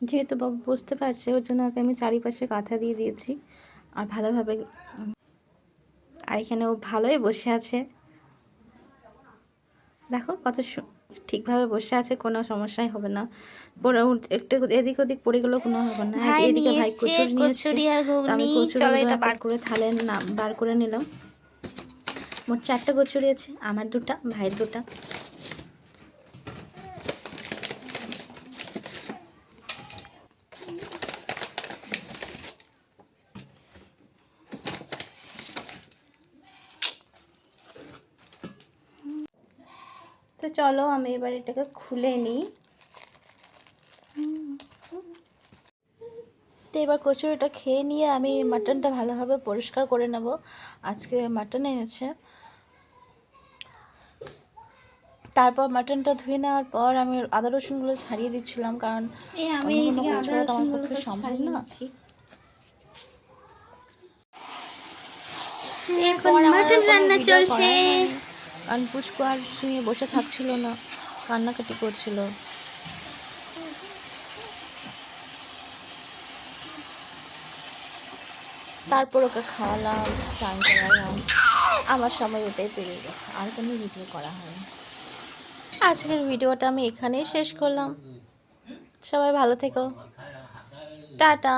যেহেতু বাবু বুঝতে পারছে, ওর জন্য ওকে আমি চারিপাশে কাঁথা দিয়ে দিয়েছি। আর ভালোভাবে আর এখানে ও ভালোই বসে আছে, দেখো কত ঠিকভাবে বসে আছে, কোনো সমস্যাই হবে না। একটু এদিক ওদিক পড়ে গেলেও কোনো হবে না। ভাই এদিকে নিয়ে ভাই এসছে কচুরি নিয়ে এসছে, কচুরি আর তো আমি ঘুগনি। চলো কচুরিগুলো এটা এক বার এক করে থালে বার করে নিলাম। মোট 4টা কচুরি আছে, আমার 2টা, ভাইয়ের 2টা। তো চলো আমি এবার এটাকে খুলে নিই। তো এবার কচুরিটা খেয়ে নিয়ে আমি মাটনটা ভালোভাবে পরিষ্কার করে নেব। আজকে মাটন এনেছে। তারপর মাটনটা ধুয়ে নেওয়ার পর আমি আদা রসুনগুলো ছাড়িয়ে দিচ্ছিলাম, কারণ আমি অন্য কোনো এইদিকে কাজ আদা করা তো আমার রসুনগুলো পক্ষে সম্ভব ছাড়িয়ে না। নিচ্ছি। এখন এরপর আমার মাটন কোনো রান্না ভিডিও চলছে। করাই হয়নি, কারণ পুচকু আর শুয়ে বসে থাকছিল না, কান্নাকাটি করছিল। তারপর ওকে খাওয়ালাম, চান করালাম, আমার সময় এটাই পেরিয়ে গেছে, আর কোনো ভিডিও করা হয়নি। আজকের ভিডিওটা আমি এখানেই শেষ করলাম। সবাই ভালো থেকো, টাটা।